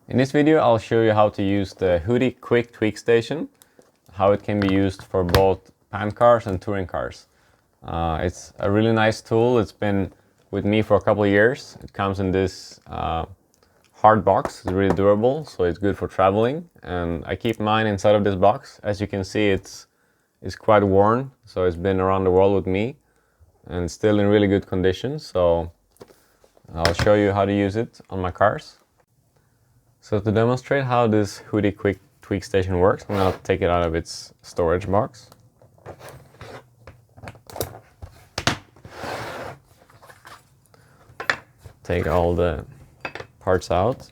In this video I'll show you how to use the HUDY quick tweak station, how it can be used for both pan cars and touring cars. It's a really nice tool. It's been with me for a couple of years. It comes in this hard box. It's really durable, so it's good for traveling, and I keep mine inside of this box. As you can see, it's quite worn, so it's been around the world with me and it's still in really good condition, so I'll show you how to use it on my cars. So to demonstrate how this HUDY quick tweak station works, I'm going to take it out of its storage box. Take all the parts out.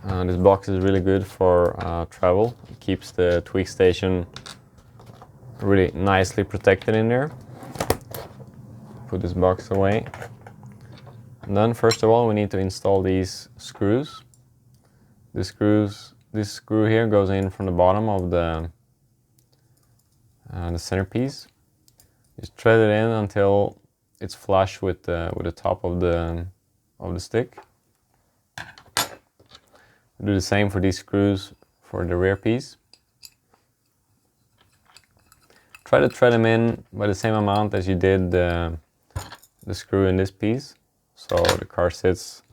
This box is really good for travel. It keeps the tweak station really nicely protected in there. Put this box away. And then first of all we need to install these screws. This screw here goes in from the bottom of the centerpiece. Just thread it in until it's flush with the top of the stick. Do the same for these screws for the rear piece. Try to thread them in by the same amount as you did the screw in this piece, so the car sits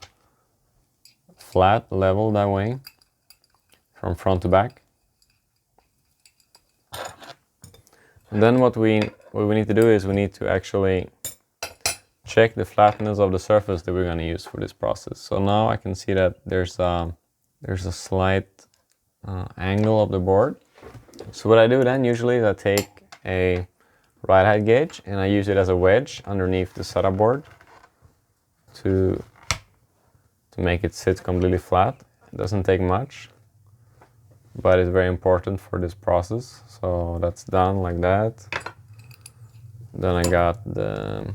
flat, level that way, from front to back. And then what we need to do is we need to actually check the flatness of the surface that we're going to use for this process. So now I can see that there's a slight angle of the board. So what I do then usually is I take a ride height gauge and I use it as a wedge underneath the setup board to make it sit completely flat. It doesn't take much, but it's very important for this process. So that's done like that. Then I got the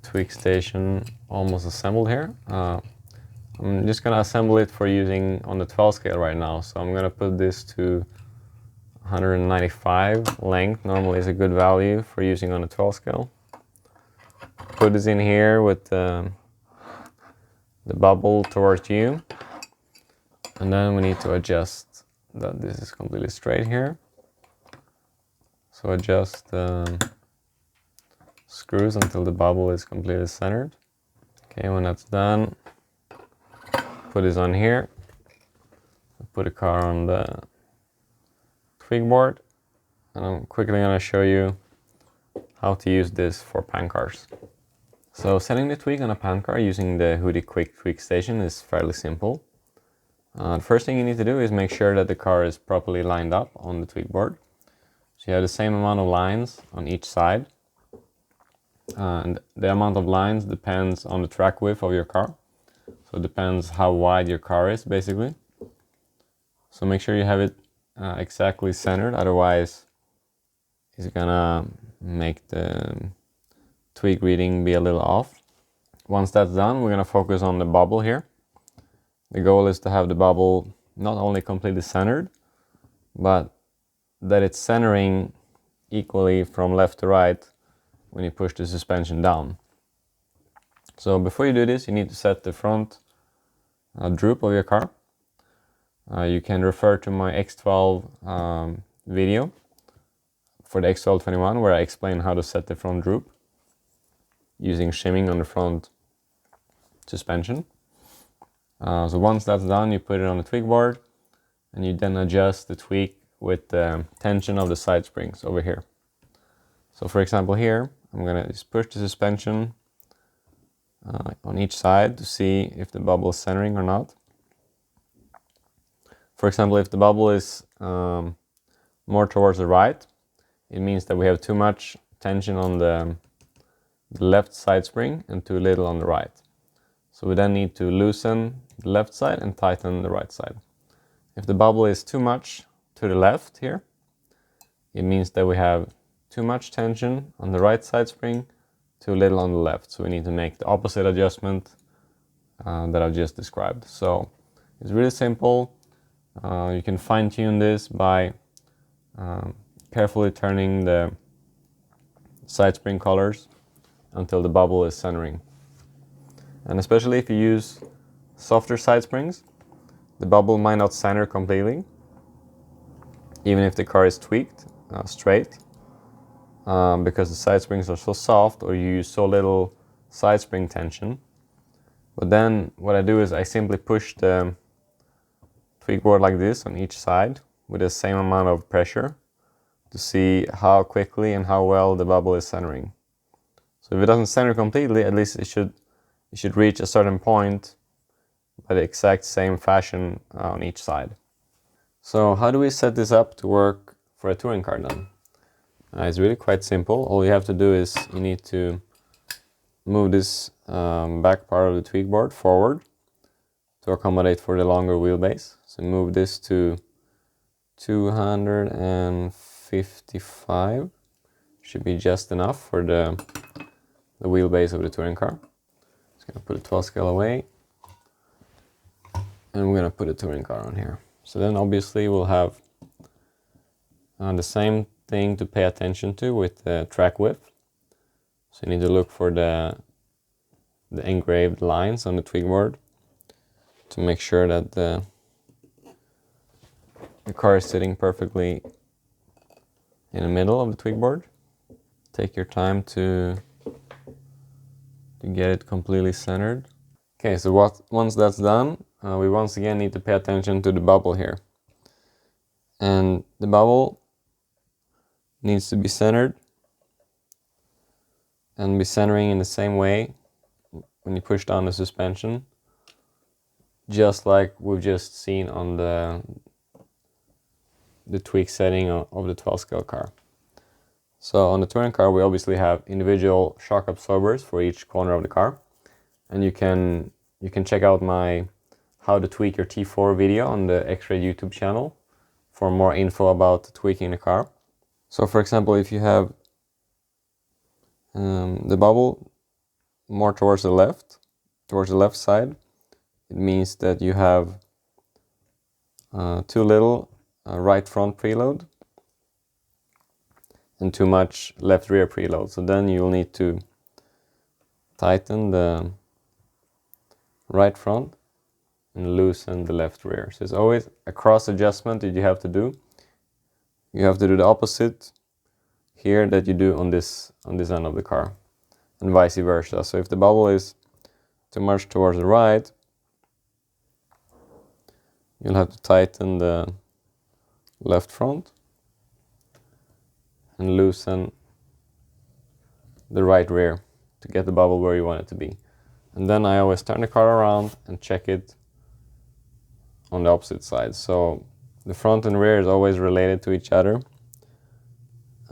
tweak station almost assembled here. I'm just gonna assemble it for using on the 12 scale right now. So I'm gonna put this to 195 length. Normally is a good value for using on the 12 scale. Put this in here with the bubble towards you, and then we need to adjust that this is completely straight here. So adjust the screws until the bubble is completely centered. Okay, when that's done, put this on here. Put the car on the tweak board, and I'm quickly going to show you how to use this for pan cars. So setting the tweak on a pan car using the HUDY quick tweak station is fairly simple. The first thing you need to do is make sure that the car is properly lined up on the tweak board. So you have the same amount of lines on each side, and the amount of lines depends on the track width of your car. So it depends how wide your car is basically. So make sure you have it exactly centered, otherwise it's gonna make the tweak reading be a little off. Once that's done, we're gonna focus on the bubble here. The goal is to have the bubble not only completely centered, but that it's centering equally from left to right when you push the suspension down. So before you do this, you need to set the front droop of your car. You can refer to my X12 video for the X1221 where I explain how to set the front droop using shimming on the front suspension. So once that's done, you put it on the tweak board and you then adjust the tweak with the tension of the side springs over here. So for example here, I'm going to just push the suspension on each side to see if the bubble is centering or not. For example, if the bubble is more towards the right, it means that we have too much tension on the left side spring and too little on the right. So we then need to loosen the left side and tighten the right side. If the bubble is too much to the left here, it means that we have too much tension on the right side spring, too little on the left. So we need to make the opposite adjustment that I've just described. So it's really simple. You can fine-tune this by carefully turning the side spring collars until the bubble is centering. And especially if you use softer side springs, the bubble might not center completely, even if the car is tweaked straight, because the side springs are so soft or you use so little side spring tension. But then what I do is I simply push the tweak board like this on each side with the same amount of pressure to see how quickly and how well the bubble is centering. So if it doesn't center completely, at least it should reach a certain point by the exact same fashion on each side. So how do we set this up to work for a touring car then? It's really quite simple. All you have to do is you need to move this back part of the tweak board forward to accommodate for the longer wheelbase. So move this to 255. Should be just enough for the wheelbase of the touring car. Just gonna put a 12 scale away, and we're gonna put a touring car on here. So then obviously we'll have the same thing to pay attention to with the track width. So you need to look for the engraved lines on the tweak board to make sure that the car is sitting perfectly in the middle of the tweak board. Take your time to get it completely centered. Okay, so once that's done, we once again need to pay attention to the bubble here. And the bubble needs to be centered and be centering in the same way when you push down the suspension, just like we've just seen on the tweak setting of the 12 scale car. So on the touring car we obviously have individual shock absorbers for each corner of the car, and you can check out my how to tweak your T4 video on the X-Ray YouTube channel for more info about tweaking the car. So for example, if you have the bubble more towards the left side, it means that you have too little right front preload and too much left rear preload. So then you'll need to tighten the right front and loosen the left rear. So it's always a cross adjustment that you have to do. You have to do the opposite here that you do on this end of the car, and vice versa. So if the bubble is too much towards the right, you'll have to tighten the left front and loosen the right rear to get the bubble where you want it to be. And then I always turn the car around and check it on the opposite side. So the front and rear is always related to each other.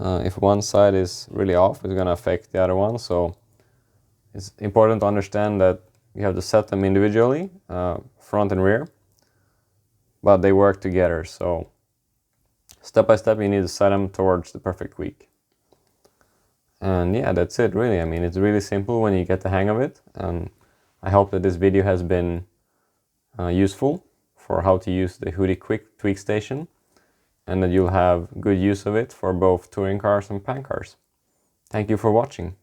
If one side is really off, it's going to affect the other one. So it's important to understand that you have to set them individually, front and rear, but they work together. So step by step, you need to set them towards the perfect tweak. And yeah, that's it really. I mean, it's really simple when you get the hang of it. And I hope that this video has been useful for how to use the HUDY quick tweak station, and that you'll have good use of it for both touring cars and pan cars. Thank you for watching.